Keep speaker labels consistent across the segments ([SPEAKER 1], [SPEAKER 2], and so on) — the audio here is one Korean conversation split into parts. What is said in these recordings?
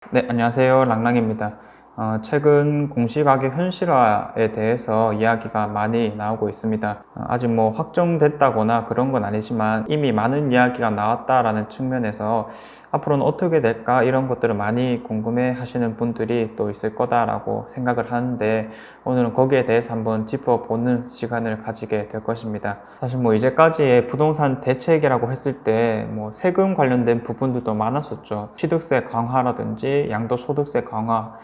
[SPEAKER 1] 네, 안녕하세요. 랑랑입니다. 최근 공시가격 현실화에 대해서 이야기가 많이 나오고 있습니다. 아직 뭐 확정됐다거나 그런 건 아니지만 이미 많은 이야기가 나왔다라는 측면에서 앞으로는 어떻게 될까 이런 것들을 많이 궁금해 하시는 분들이 또 있을 거다라고 생각을 하는데 오늘은 거기에 대해서 한번 짚어보는 시간을 가지게 될 것입니다. 사실 뭐 이제까지의 부동산 대책이라고 했을 때 뭐 세금 관련된 부분들도 많았었죠. 취득세 강화라든지 양도소득세 강화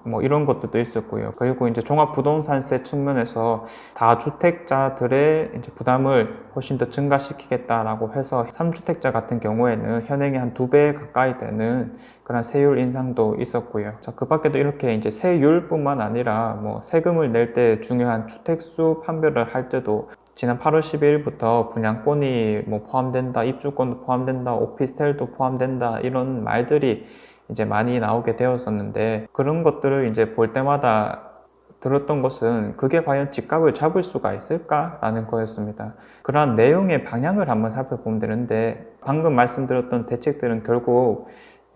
[SPEAKER 1] 뭐 이런 것들도 있었고요. 그리고 이제 종합부동산세 측면에서 다주택자들의 이제 부담을 훨씬 더 증가시키겠다라고 해서 3주택자 같은 경우에는 현행의 한 2배 가까이 되는 그런 세율 인상도 있었고요. 자, 그 밖에도 이렇게 이제 세율뿐만 아니라 뭐 세금을 낼 때 중요한 주택수 판별을 할 때도 지난 8월 12일부터 분양권이 뭐 포함된다, 입주권도 포함된다, 오피스텔도 포함된다 이런 말들이 이제 많이 나오게 되었었는데 그런 것들을 이제 볼 때마다 들었던 것은 그게 과연 집값을 잡을 수가 있을까라는 거였습니다. 그러한 내용의 방향을 한번 살펴보면 되는데 방금 말씀드렸던 대책들은 결국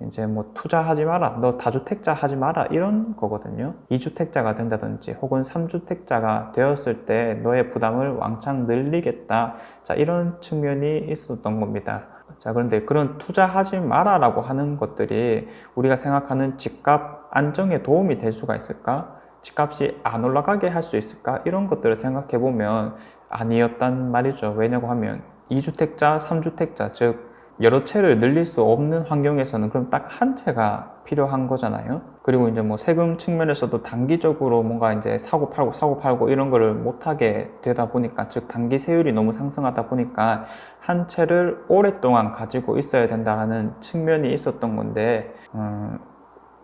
[SPEAKER 1] 이제 뭐 투자하지 마라, 너 다주택자 하지 마라 이런 거거든요. 2주택자가 된다든지 혹은 3주택자가 되었을 때 너의 부담을 왕창 늘리겠다. 자, 이런 측면이 있었던 겁니다. 자, 그런데 그런 투자하지 마라라고 하는 것들이 우리가 생각하는 집값 안정에 도움이 될 수가 있을까? 집값이 안 올라가게 할 수 있을까? 이런 것들을 생각해 보면 아니었단 말이죠. 왜냐고 하면 2주택자, 3주택자, 즉 여러 채를 늘릴 수 없는 환경에서는 그럼 딱 한 채가 필요한 거잖아요. 그리고 이제 뭐 세금 측면에서도 단기적으로 뭔가 이제 사고 팔고 이런 거를 못하게 되다 보니까, 즉 단기 세율이 너무 상승하다 보니까 한 채를 오랫동안 가지고 있어야 된다는 측면이 있었던 건데,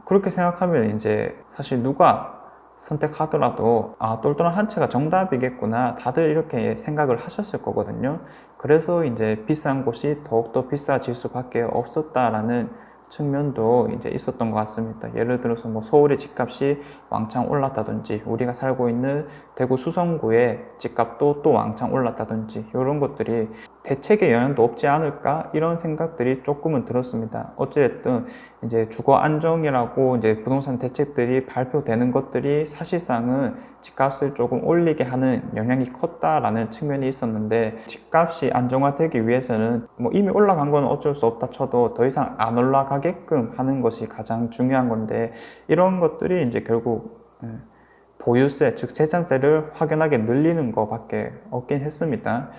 [SPEAKER 1] 그렇게 생각하면 이제 사실 누가 선택하더라도 똘똘한 한 채가 정답이겠구나 다들 이렇게 생각을 하셨을 거거든요. 그래서 이제 비싼 곳이 더욱더 비싸질 수밖에 없었다라는 측면도 이제 있었던 것 같습니다. 예를 들어서 뭐 서울의 집값이 왕창 올랐다든지 우리가 살고 있는 대구 수성구의 집값도 또 왕창 올랐다든지 이런 것들이 대책에 영향도 없지 않을까 이런 생각들이 조금은 들었습니다. 어찌됐든 이제 주거 안정이라고 이제 부동산 대책들이 발표되는 것들이 사실상은 집값을 조금 올리게 하는 영향이 컸다라는 측면이 있었는데, 집값이 안정화되기 위해서는 뭐 이미 올라간 건 어쩔 수 없다 쳐도 더 이상 안 올라가게끔 하는 것이 가장 중요한 건데, 이런 것들이 이제 결국 보유세, 즉 세전세를 확연하게 늘리는 것밖에 없긴 했습니다.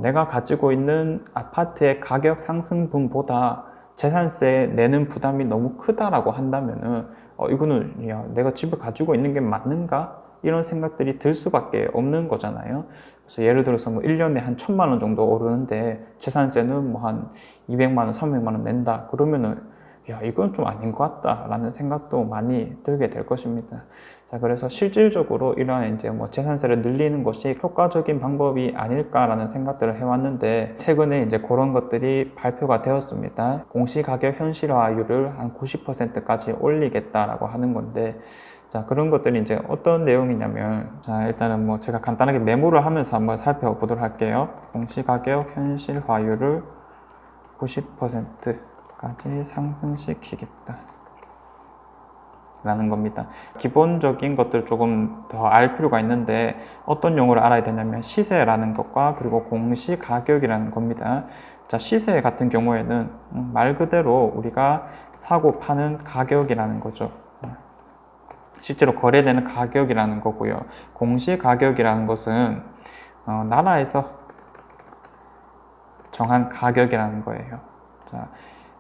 [SPEAKER 1] 내가 가지고 있는 아파트의 가격 상승분보다 재산세 내는 부담이 너무 크다라고 한다면은 이거는 야, 내가 집을 가지고 있는 게 맞는가? 이런 생각들이 들 수밖에 없는 거잖아요. 그래서 예를 들어서 뭐 1년에 한 1,000만 원 정도 오르는데 재산세는 뭐 한 200만 원, 300만 원 낸다. 그러면은 야, 이건 좀 아닌 것 같다라는 생각도 많이 들게 될 것입니다. 자, 그래서 실질적으로 이러한 이제 뭐 재산세를 늘리는 것이 효과적인 방법이 아닐까라는 생각들을 해왔는데, 최근에 이제 그런 것들이 발표가 되었습니다. 공시가격 현실화율을 한 90%까지 올리겠다라고 하는 건데, 자, 그런 것들이 이제 어떤 내용이냐면, 자, 일단은 뭐 제가 간단하게 메모를 하면서 한번 살펴보도록 할게요. 공시가격 현실화율을 90%까지 상승시키겠다 라는 겁니다. 기본적인 것들 조금 더 알 필요가 있는데, 어떤 용어를 알아야 되냐면 시세라는 것과 그리고 공시가격이라는 겁니다. 자, 시세 같은 경우에는 말 그대로 우리가 사고 파는 가격이라는 거죠. 실제로 거래되는 가격이라는 거고요. 공시가격이라는 것은 나라에서 정한 가격이라는 거예요. 자,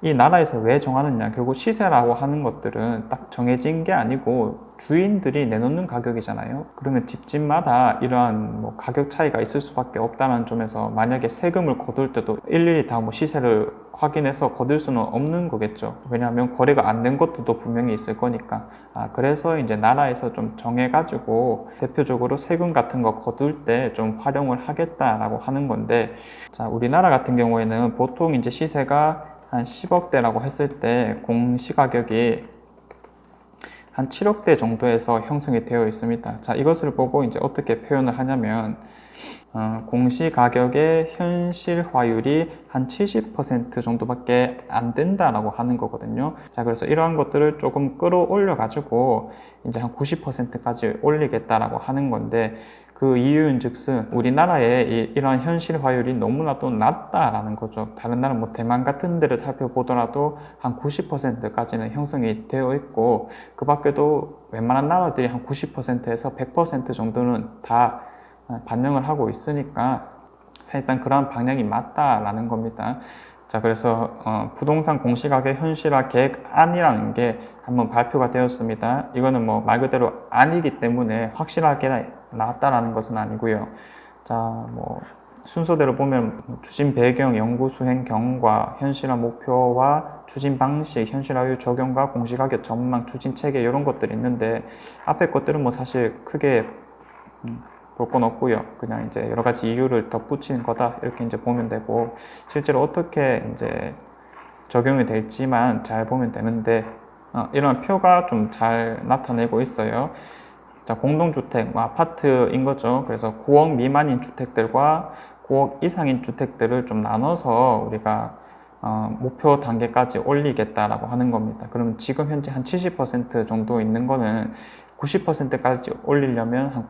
[SPEAKER 1] 이 나라에서 왜 정하느냐, 결국 시세라고 하는 것들은 딱 정해진 게 아니고 주인들이 내놓는 가격이잖아요. 그러면 집집마다 이러한 뭐 가격 차이가 있을 수밖에 없다는 점에서 만약에 세금을 거둘 때도 일일이 다 뭐 시세를 확인해서 거둘 수는 없는 거겠죠. 왜냐하면 거래가 안 된 것도 분명히 있을 거니까. 그래서 이제 나라에서 좀 정해가지고 대표적으로 세금 같은 거 거둘 때 좀 활용을 하겠다라고 하는 건데, 자, 우리나라 같은 경우에는 보통 이제 시세가 한 10억대라고 했을 때 공시가격이 한 7억대 정도에서 형성이 되어 있습니다. 자, 이것을 보고 이제 어떻게 표현을 하냐면 공시가격의 현실화율이 한 70% 정도밖에 안 된다라고 하는 거거든요. 자, 그래서 이러한 것들을 조금 끌어올려 가지고 이제 한 90%까지 올리겠다라고 하는 건데, 그 이유는 즉슨 우리나라의 이러한 현실화율이 너무나도 낮다라는 거죠. 다른 나라 뭐 대만 같은 데를 살펴보더라도 한 90%까지는 형성이 되어 있고, 그 밖에도 웬만한 나라들이 한 90%에서 100% 정도는 다 반영을 하고 있으니까 사실상 그러한 방향이 맞다라는 겁니다. 자, 그래서 부동산 공시가격 현실화 계획안이라는 게 한번 발표가 되었습니다. 이거는 뭐 말 그대로 안이기 때문에 확실하게 나왔다라는 것은 아니고요. 자, 뭐 순서대로 보면 추진 배경, 연구 수행 경과, 현실화 목표와 추진 방식, 현실화율 적용과 공시가격 전망, 추진 체계 이런 것들이 있는데, 앞에 것들은 뭐 사실 크게 볼 건 없고요. 그냥 이제 여러 가지 이유를 덧붙이는 거다 이렇게 이제 보면 되고, 실제로 어떻게 이제 적용이 될지만 잘 보면 되는데, 이런 표가 좀 잘 나타내고 있어요. 자, 공동주택, 뭐 아파트인 거죠. 그래서 9억 미만인 주택들과 9억 이상인 주택들을 좀 나눠서 우리가 목표 단계까지 올리겠다라고 하는 겁니다. 그럼 지금 현재 한 70% 정도 있는 거는 90%까지 올리려면 한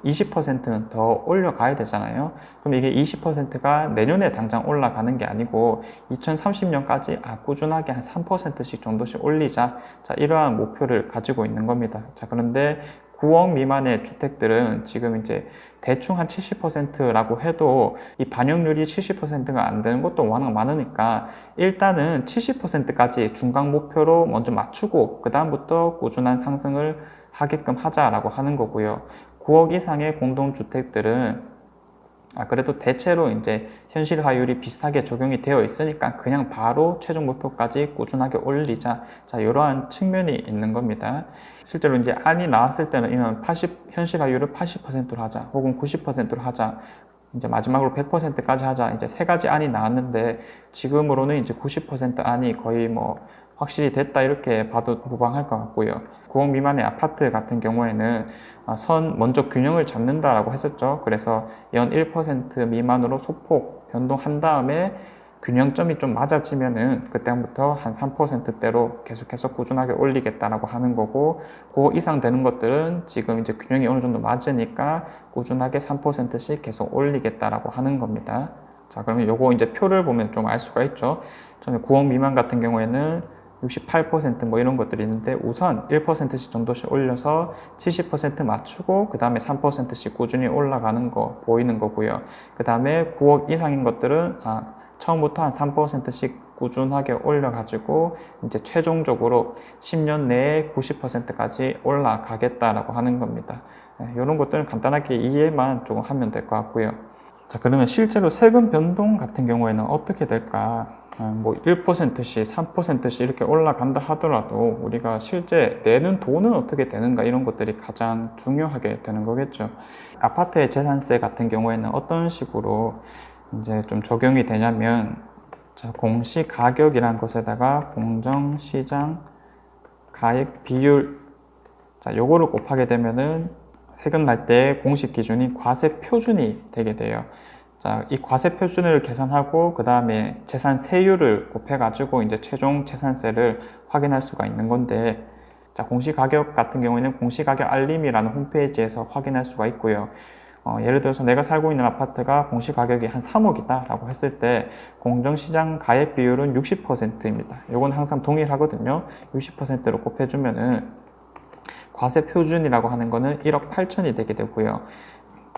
[SPEAKER 1] 20%는 더 올려가야 되잖아요. 그럼 이게 20%가 내년에 당장 올라가는 게 아니고 2030년까지 꾸준하게 한 3%씩 정도씩 올리자. 자, 이러한 목표를 가지고 있는 겁니다. 자, 그런데 9억 미만의 주택들은 지금 이제 대충 한 70%라고 해도 이 반영률이 70%가 안 되는 것도 워낙 많으니까 일단은 70%까지 중간 목표로 먼저 맞추고 그 다음부터 꾸준한 상승을 하게끔 하자라고 하는 거고요. 9억 이상의 공동주택들은 그래도 대체로 이제 현실화율이 비슷하게 적용이 되어 있으니까 그냥 바로 최종 목표까지 꾸준하게 올리자. 자, 이러한 측면이 있는 겁니다. 실제로 이제 안이 나왔을 때는 이런 현실화율을 80%로 하자, 혹은 90%로 하자, 이제 마지막으로 100%까지 하자. 이제 세 가지 안이 나왔는데, 지금으로는 이제 90% 안이 거의 뭐 확실히 됐다 이렇게 봐도 무방할 것 같고요. 9억 미만의 아파트 같은 경우에는 먼저 균형을 잡는다라고 했었죠. 그래서 연 1% 미만으로 소폭 변동한 다음에 균형점이 좀 맞아지면은 그때부터 한 3%대로 계속해서 꾸준하게 올리겠다라고 하는 거고, 그 이상 되는 것들은 지금 이제 균형이 어느 정도 맞으니까 꾸준하게 3%씩 계속 올리겠다라고 하는 겁니다. 자, 그러면 요거 이제 표를 보면 좀 알 수가 있죠. 저는 9억 미만 같은 경우에는 68%뭐 이런 것들이 있는데, 우선 1%씩 정도씩 올려서 70% 맞추고 그 다음에 3%씩 꾸준히 올라가는 거 보이는 거고요. 그 다음에 9억 이상인 것들은 처음부터 한 3%씩 꾸준하게 올려가지고 이제 최종적으로 10년 내에 90%까지 올라가겠다라고 하는 겁니다. 이런 것들은 간단하게 이해만 조금 하면 될 것 같고요. 자, 그러면 실제로 세금 변동 같은 경우에는 어떻게 될까? 뭐 1%씩, 3%씩 이렇게 올라간다 하더라도 우리가 실제 내는 돈은 어떻게 되는가, 이런 것들이 가장 중요하게 되는 거겠죠. 아파트의 재산세 같은 경우에는 어떤 식으로 이제 좀 적용이 되냐면, 자, 공시가격이라는 것에다가 공정시장 가액 비율, 자, 요거를 곱하게 되면은 세금 날 때 공식 기준이 과세 표준이 되게 돼요. 자, 이 과세 표준을 계산하고 그 다음에 재산세율을 곱해가지고 이제 최종 재산세를 확인할 수가 있는 건데, 자, 공시가격 같은 경우에는 공시가격 알림이라는 홈페이지에서 확인할 수가 있고요. 예를 들어서 내가 살고 있는 아파트가 공시가격이 한 3억이다 라고 했을 때 공정시장 가액 비율은 60%입니다. 이건 항상 동일하거든요. 60%로 곱해주면은 과세 표준이라고 하는 거는 1억 8천이 되게 되고요.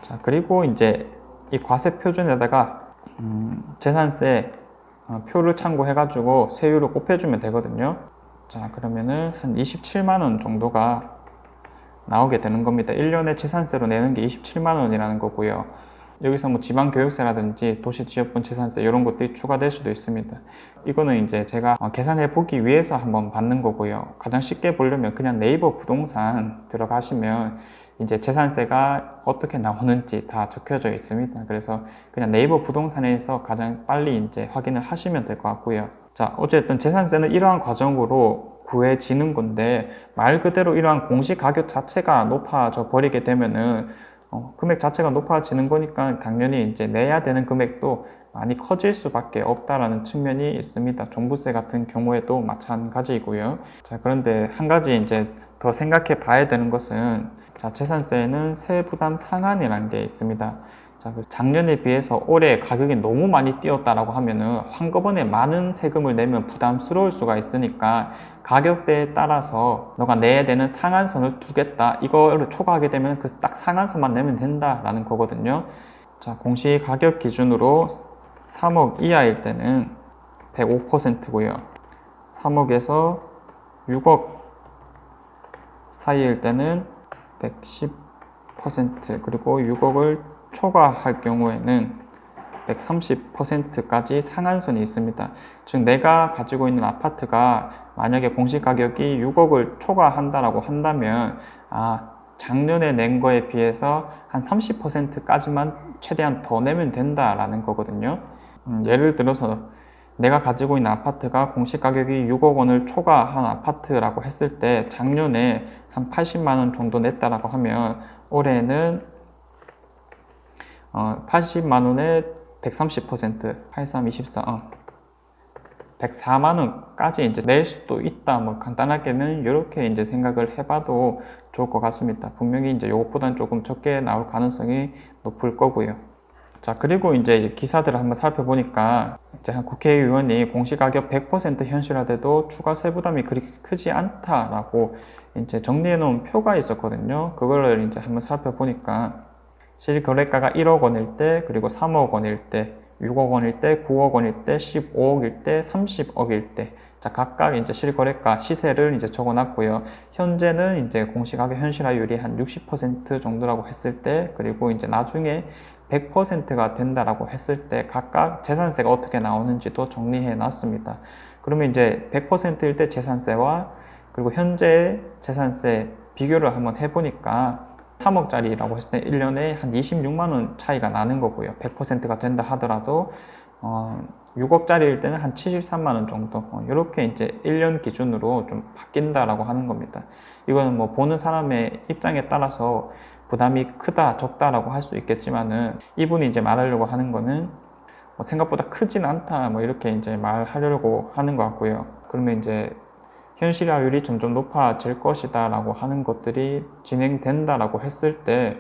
[SPEAKER 1] 자, 그리고 이제 이 과세 표준에다가 재산세 표를 참고해가지고 세율을 곱해주면 되거든요. 자, 그러면은 한 27만 원 정도가 나오게 되는 겁니다. 1년에 재산세로 내는 게 27만 원이라는 거고요. 여기서 뭐 지방교육세라든지 도시지역분 재산세 이런 것들이 추가될 수도 있습니다. 이거는 이제 제가 계산해 보기 위해서 한번 받는 거고요. 가장 쉽게 보려면 그냥 네이버 부동산 들어가시면 이제 재산세가 어떻게 나오는지 다 적혀져 있습니다. 그래서 그냥 네이버 부동산에서 가장 빨리 이제 확인을 하시면 될 것 같고요. 자, 어쨌든 재산세는 이러한 과정으로 구해지는 건데, 말 그대로 이러한 공시 가격 자체가 높아져 버리게 되면은 금액 자체가 높아지는 거니까 당연히 이제 내야 되는 금액도 많이 커질 수밖에 없다라는 측면이 있습니다. 종부세 같은 경우에도 마찬가지고요. 자, 그런데 한 가지 이제 더 생각해 봐야 되는 것은, 자, 재산세에는 세부담 상한이라는 게 있습니다. 자, 작년에 비해서 올해 가격이 너무 많이 뛰었다라고 하면은 한꺼번에 많은 세금을 내면 부담스러울 수가 있으니까 가격대에 따라서 너가 내야 되는 상한선을 두겠다, 이거를 초과하게 되면 그 딱 상한선만 내면 된다라는 거거든요. 자, 공시가격 기준으로 3억 이하일 때는 105%고요. 3억에서 6억 사이일 때는 110%, 그리고 6억을 초과할 경우에는 130%까지 상한선이 있습니다. 즉, 내가 가지고 있는 아파트가 만약에 공시가격이 6억을 초과한다라고 한다면, 작년에 낸 거에 비해서 한 30%까지만 최대한 더 내면 된다라는 거거든요. 예를 들어서 내가 가지고 있는 아파트가 공시가격이 6억 원을 초과한 아파트라고 했을 때 작년에 한 80만 원 정도 냈다라고 하면 올해는 80만 원에 130%, 83, 24, 104만 원까지 이제 낼 수도 있다. 뭐 간단하게는 이렇게 이제 생각을 해봐도 좋을 것 같습니다. 분명히 이제 이것보다는 조금 적게 나올 가능성이 높을 거고요. 자, 그리고 이제 기사들을 한번 살펴보니까 이제 한 국회의원이 공시가격 100% 현실화돼도 추가 세부담이 그렇게 크지 않다라고 이제 정리해 놓은 표가 있었거든요. 그걸 이제 한번 살펴보니까 실거래가가 1억 원일 때, 그리고 3억 원일 때, 6억 원일 때, 9억 원일 때, 15억일 때, 30억일 때, 자, 각각 이제 실거래가 시세를 이제 적어놨고요. 현재는 이제 공시가격 현실화율이 한 60% 정도라고 했을 때, 그리고 이제 나중에 100%가 된다라고 했을 때 각각 재산세가 어떻게 나오는지도 정리해 놨습니다. 그러면 이제 100%일 때 재산세와 그리고 현재 재산세 비교를 한번 해보니까 3억짜리라고 했을 때 1년에 한 26만 원 차이가 나는 거고요. 100%가 된다 하더라도 6억짜리일 때는 한 73만 원 정도, 이렇게 이제 1년 기준으로 좀 바뀐다라고 하는 겁니다. 이거는 뭐 보는 사람의 입장에 따라서 부담이 크다, 적다라고 할 수 있겠지만은, 이분이 이제 말하려고 하는 거는 생각보다 크진 않다, 뭐 이렇게 이제 말하려고 하는 것 같고요. 그러면 이제 현실화율이 점점 높아질 것이다 라고 하는 것들이 진행된다라고 했을 때,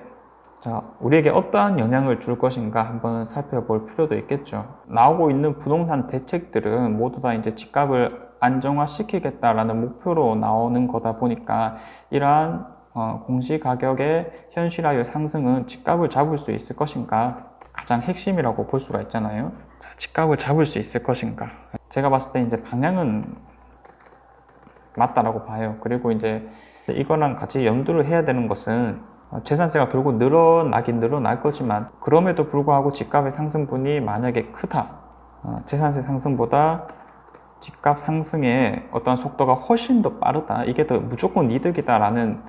[SPEAKER 1] 자, 우리에게 어떠한 영향을 줄 것인가 한번 살펴볼 필요도 있겠죠. 나오고 있는 부동산 대책들은 모두 다 이제 집값을 안정화시키겠다라는 목표로 나오는 거다 보니까, 이러한 공시가격의 현실화율 상승은 집값을 잡을 수 있을 것인가, 가장 핵심이라고 볼 수가 있잖아요. 자, 집값을 잡을 수 있을 것인가, 제가 봤을 때 이제 방향은 맞다라고 봐요. 그리고 이제 이거랑 같이 염두를 해야 되는 것은, 재산세가 결국 늘어나긴 늘어날 거지만 그럼에도 불구하고 집값의 상승분이 만약에 크다, 재산세 상승보다 집값 상승의 어떤 속도가 훨씬 더 빠르다, 이게 더 무조건 이득이다라는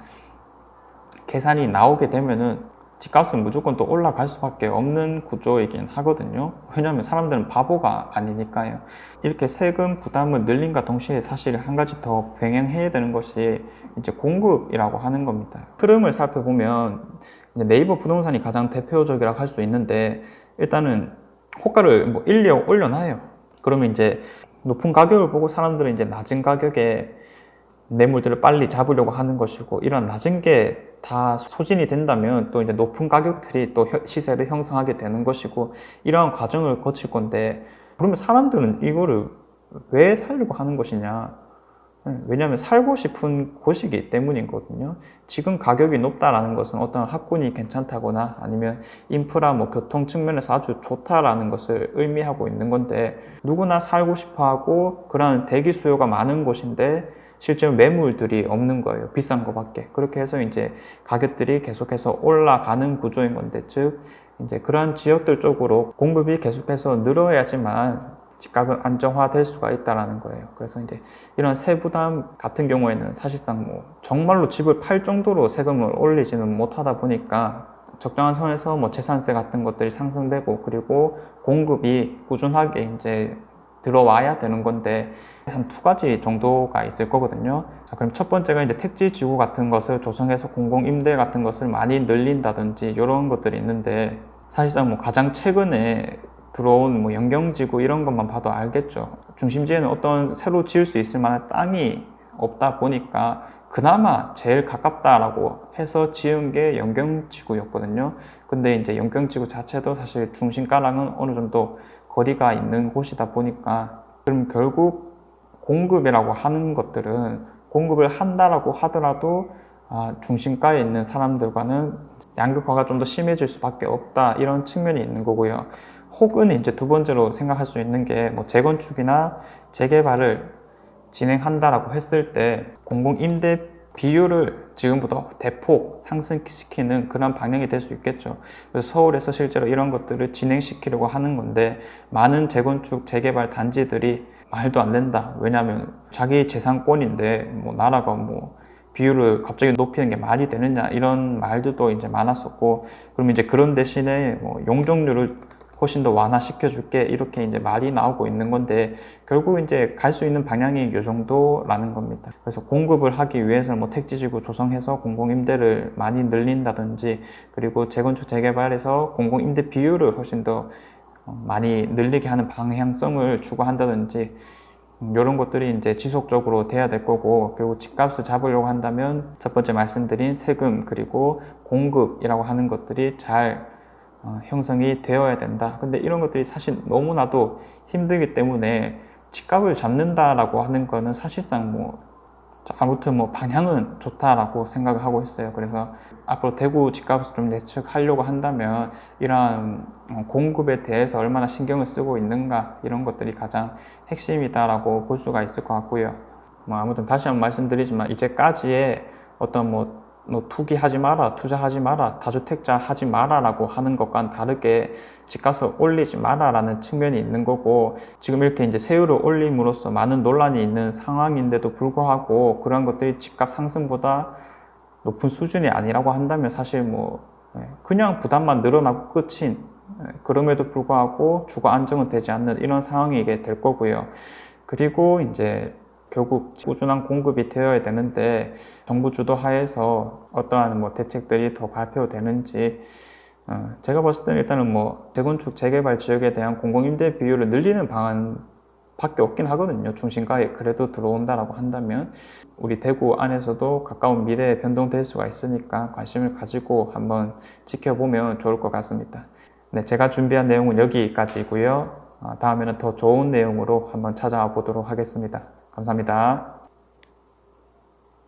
[SPEAKER 1] 계산이 나오게 되면은 집값은 무조건 또 올라갈 수밖에 없는 구조이긴 하거든요. 왜냐하면 사람들은 바보가 아니니까요. 이렇게 세금 부담을 늘린과 동시에 사실 한 가지 더 병행해야 되는 것이 이제 공급이라고 하는 겁니다. 흐름을 살펴보면 이제 네이버 부동산이 가장 대표적이라고 할 수 있는데, 일단은 호가를 뭐 1, 2억 올려놔요. 그러면 이제 높은 가격을 보고 사람들은 이제 낮은 가격에 매물들을 빨리 잡으려고 하는 것이고, 이런 낮은 게 다 소진이 된다면 또 이제 높은 가격들이 또 시세를 형성하게 되는 것이고, 이러한 과정을 거칠 건데, 그러면 사람들은 이거를 왜 살려고 하는 것이냐? 왜냐하면 살고 싶은 곳이기 때문이거든요. 지금 가격이 높다라는 것은 어떤 학군이 괜찮다거나 아니면 인프라, 뭐 교통 측면에서 아주 좋다라는 것을 의미하고 있는 건데, 누구나 살고 싶어 하고 그런 대기 수요가 많은 곳인데 실제로 매물들이 없는 거예요. 비싼 거밖에. 그렇게 해서 이제 가격들이 계속해서 올라가는 구조인 건데, 즉 이제 그러한 지역들 쪽으로 공급이 계속해서 늘어야지만 집값은 안정화될 수가 있다라는 거예요. 그래서 이제 이런 세부담 같은 경우에는 사실상 뭐 정말로 집을 팔 정도로 세금을 올리지는 못하다 보니까 적정한 선에서 뭐 재산세 같은 것들이 상승되고, 그리고 공급이 꾸준하게 이제 들어와야 되는 건데 한 두 가지 정도가 있을 거거든요. 자, 그럼 첫 번째가 이제 택지지구 같은 것을 조성해서 공공임대 같은 것을 많이 늘린다든지 이런 것들이 있는데, 사실상 뭐 가장 최근에 들어온 뭐 연경지구 이런 것만 봐도 알겠죠. 중심지에는 어떤 새로 지을 수 있을 만한 땅이 없다 보니까 그나마 제일 가깝다라고 해서 지은 게 연경지구였거든요. 근데 이제 연경지구 자체도 사실 중심가랑은 어느 정도 거리가 있는 곳이다 보니까, 그럼 결국 공급이라고 하는 것들은 공급을 한다라고 하더라도 중심가에 있는 사람들과는 양극화가 좀 더 심해질 수밖에 없다, 이런 측면이 있는 거고요. 혹은 이제 두 번째로 생각할 수 있는 게 뭐 재건축이나 재개발을 진행한다라고 했을 때 공공임대 비율을 지금부터 대폭 상승시키는 그런 방향이 될 수 있겠죠. 그래서 서울에서 실제로 이런 것들을 진행시키려고 하는 건데, 많은 재건축, 재개발 단지들이 말도 안 된다. 왜냐하면 자기 재산권인데 뭐 나라가 뭐 비율을 갑자기 높이는 게 말이 되느냐, 이런 말들도 이제 많았었고, 그럼 이제 그런 대신에 뭐 용적률을 훨씬 더 완화시켜 줄게, 이렇게 이제 말이 나오고 있는 건데, 결국 이제 갈 수 있는 방향이 이 정도라는 겁니다. 그래서 공급을 하기 위해서는 뭐 택지지구 조성해서 공공임대를 많이 늘린다든지, 그리고 재건축 재개발에서 공공임대 비율을 훨씬 더 많이 늘리게 하는 방향성을 추구한다든지, 이런 것들이 이제 지속적으로 돼야 될 거고, 그리고 집값을 잡으려고 한다면 첫 번째 말씀드린 세금 그리고 공급이라고 하는 것들이 잘 형성이 되어야 된다. 근데 이런 것들이 사실 너무나도 힘들기 때문에 집값을 잡는다라고 하는 거는 사실상 뭐 아무튼 뭐 방향은 좋다라고 생각을 하고 있어요. 그래서 앞으로 대구 집값을 좀 예측하려고 한다면 이러한 공급에 대해서 얼마나 신경을 쓰고 있는가, 이런 것들이 가장 핵심이다라고 볼 수가 있을 것 같고요. 뭐 아무튼 다시 한번 말씀드리지만, 이제까지의 어떤 뭐 투기하지 마라, 투자하지 마라, 다주택자 하지 마라 라고 하는 것과는 다르게 집값을 올리지 마라 라는 측면이 있는 거고, 지금 이렇게 이제 세율을 올림으로써 많은 논란이 있는 상황인데도 불구하고 그런 것들이 집값 상승보다 높은 수준이 아니라고 한다면 사실 뭐 그냥 부담만 늘어나고 끝인, 그럼에도 불구하고 주거 안정은 되지 않는 이런 상황이게 될 거고요. 그리고 이제 결국 꾸준한 공급이 되어야 되는데, 정부 주도하에서 어떠한 뭐 대책들이 더 발표되는지, 제가 봤을 때는 일단은 뭐 재건축 재개발 지역에 대한 공공임대 비율을 늘리는 방안 밖에 없긴 하거든요. 중심가에 그래도 들어온다라고 한다면 우리 대구 안에서도 가까운 미래에 변동될 수가 있으니까 관심을 가지고 한번 지켜보면 좋을 것 같습니다. 네, 제가 준비한 내용은 여기까지고요. 다음에는 더 좋은 내용으로 한번 찾아와 보도록 하겠습니다. 감사합니다.